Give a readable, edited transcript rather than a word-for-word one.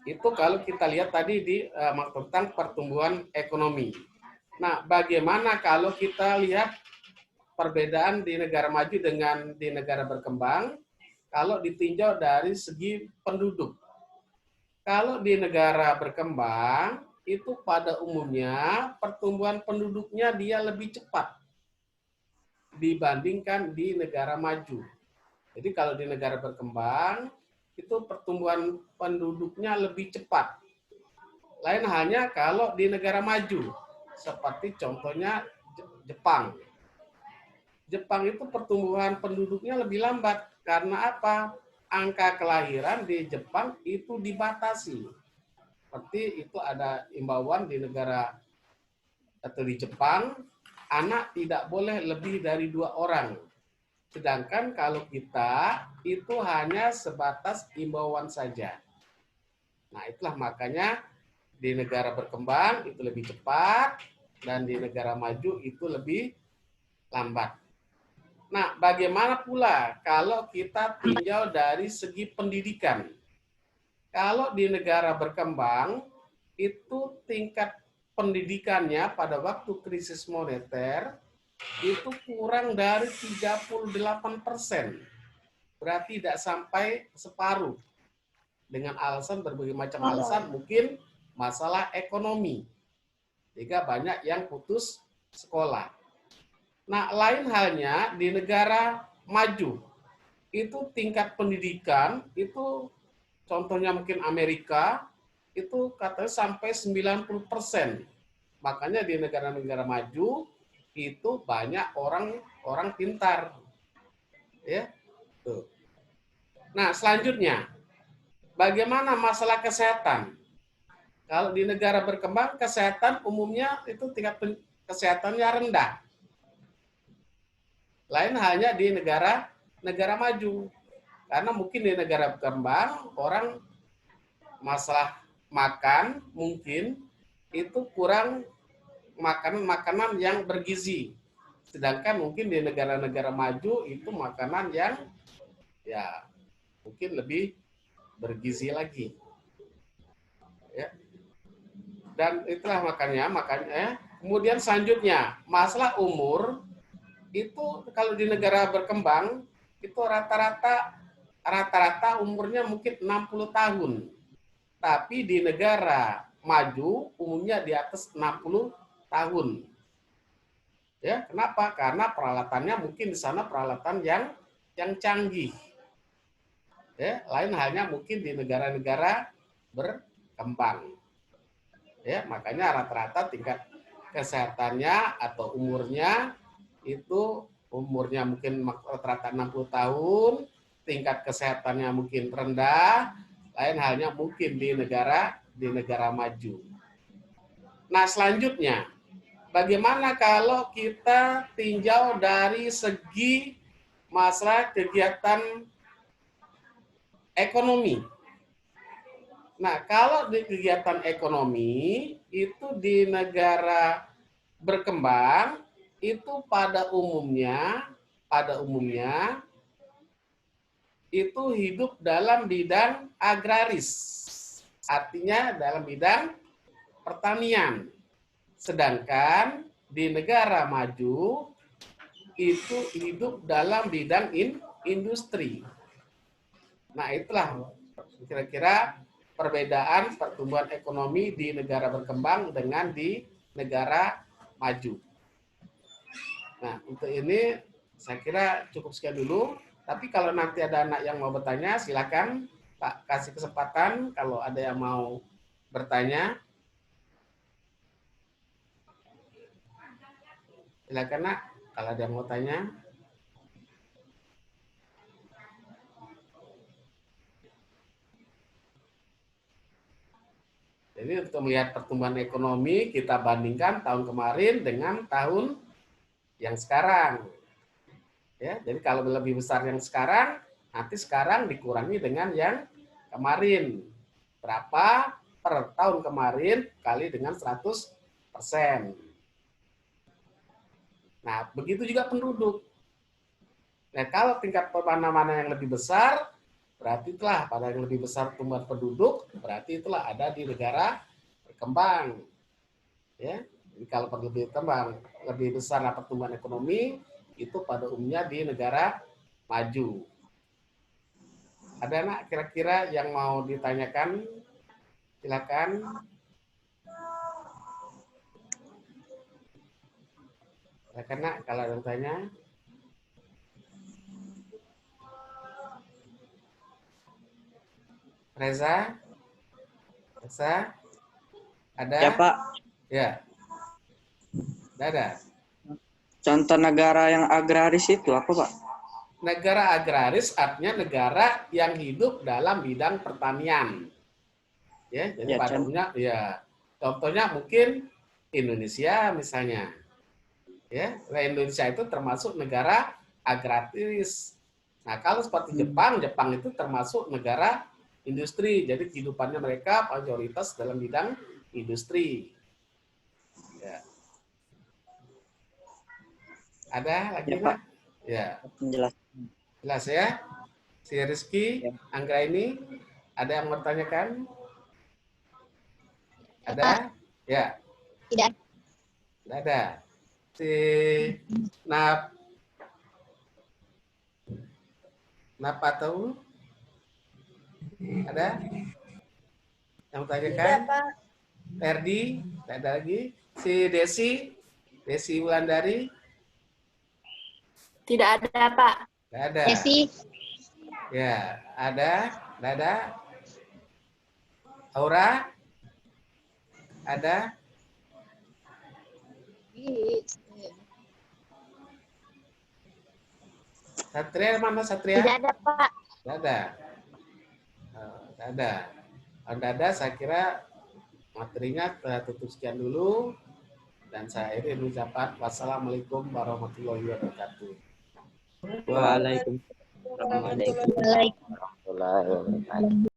Itu kalau kita lihat tadi di tentang pertumbuhan ekonomi. Nah, bagaimana kalau kita lihat perbedaan di negara maju dengan di negara berkembang kalau ditinjau dari segi penduduk? Kalau di negara berkembang, itu pada umumnya pertumbuhan penduduknya dia lebih cepat dibandingkan di negara maju. Jadi kalau di negara berkembang, itu pertumbuhan penduduknya lebih cepat. Lain halnya kalau di negara maju, seperti contohnya Jepang. Jepang itu pertumbuhan penduduknya lebih lambat. Karena apa? Angka kelahiran di Jepang itu dibatasi. Seperti itu ada imbauan di negara atau di Jepang, anak tidak boleh lebih dari 2 orang. Sedangkan kalau kita itu hanya sebatas imbauan saja. Nah, itulah makanya di negara berkembang itu lebih cepat dan di negara maju itu lebih lambat. Nah, bagaimana pula kalau kita tinjau dari segi pendidikan? Kalau di negara berkembang itu tingkat pendidikannya pada waktu krisis moneter itu kurang dari 38%. Berarti tidak sampai separuh. Dengan alasan berbagai macam alasan, mungkin masalah ekonomi. Sehingga banyak yang putus sekolah. Nah, lain halnya di negara maju. Itu tingkat pendidikan, itu contohnya mungkin Amerika, itu katanya sampai 90%. Makanya di negara-negara maju, itu banyak orang pintar. Ya, tuh. Nah, selanjutnya, bagaimana masalah kesehatan? Kalau di negara berkembang, kesehatan umumnya itu tingkat kesehatannya rendah. Lain halnya di negara maju. Karena mungkin di negara berkembang, orang masalah makan mungkin itu kurang makanan-makanan yang bergizi. Sedangkan mungkin di negara-negara maju itu makanan yang ya mungkin lebih bergizi lagi. Ya. Dan itulah makanya kemudian selanjutnya masalah umur itu kalau di negara berkembang itu rata-rata umurnya mungkin 60 tahun. Tapi di negara maju umumnya di atas 60 tahun. Ya, kenapa? Karena peralatannya mungkin di sana peralatan yang canggih. Ya, lain halnya mungkin di negara-negara berkembang. Ya, makanya rata-rata tingkat kesehatannya atau umurnya itu umurnya mungkin rata-rata 60 tahun, tingkat kesehatannya mungkin rendah, lain halnya mungkin di negara maju. Nah, selanjutnya, bagaimana kalau kita tinjau dari segi masalah kegiatan ekonomi? Nah, kalau di kegiatan ekonomi itu di negara berkembang itu pada umumnya itu hidup dalam bidang agraris. Artinya dalam bidang pertanian. Sedangkan di negara maju itu hidup dalam bidang industri. Nah, itulah kira-kira perbedaan pertumbuhan ekonomi di negara berkembang dengan di negara maju. Nah, untuk ini saya kira cukup sekian dulu. Tapi kalau nanti ada anak yang mau bertanya, silakan Pak kasih kesempatan kalau ada yang mau bertanya. Silakan Nak, kalau ada yang mau tanya. Jadi untuk melihat pertumbuhan ekonomi kita bandingkan tahun kemarin dengan tahun yang sekarang. Ya, jadi kalau lebih besar yang sekarang, nanti sekarang dikurangi dengan yang kemarin. Berapa per tahun kemarin kali dengan 100%. Nah, begitu juga penduduk. Nah, kalau tingkat mana-mana yang lebih besar, berarti itulah pada yang lebih besar pertumbuhan penduduk, berarti itulah ada di negara berkembang. Ya, jadi kalau lebih berkembang, lebih besar pertumbuhan ekonomi itu pada umumnya di negara maju. Ada anak kira-kira yang mau ditanyakan? Silakan. Silakan nak, kalau ada yang tanya. Reza? Reza? Ada? Ya Pak, Ya. Ada. contoh negara yang agraris itu apa Pak? Negara agraris artinya negara yang hidup dalam bidang pertanian. Ya, jadi Ya, pada umumnya ya contohnya mungkin Indonesia misalnya. Ya, nah, Indonesia itu termasuk negara agraris. Nah, kalau seperti Jepang, Jepang itu termasuk negara industri. Jadi kehidupannya mereka mayoritas dalam bidang industri. Ya. Ada lagi Ya nak? Pak, Ya, jelas. jelas ya. Si Rizky, Ya. Anggra ini, ada yang mau tanyakan? Ya, Ada? Pak. Ya, Tidak. tidak ada. Si Nap, Napa tahu? Ada yang mau tanyakan? Tidak, Pak. Ferdi, tidak ada lagi. Si Desi Wulandari, Tidak ada, Pak. tidak ada. Desi. Ya, ada, tidak ada. Aura, ada. Satria mana Satria? Tidak ada, Pak. Tidak ada. Tidak ada. Kalau tidak ada, saya kira materinya tutup sekian dulu. Dan saya akhiri ucapan wassalamualaikum warahmatullahi wabarakatuh. Waalaikumsalam. Waalaikumsalam.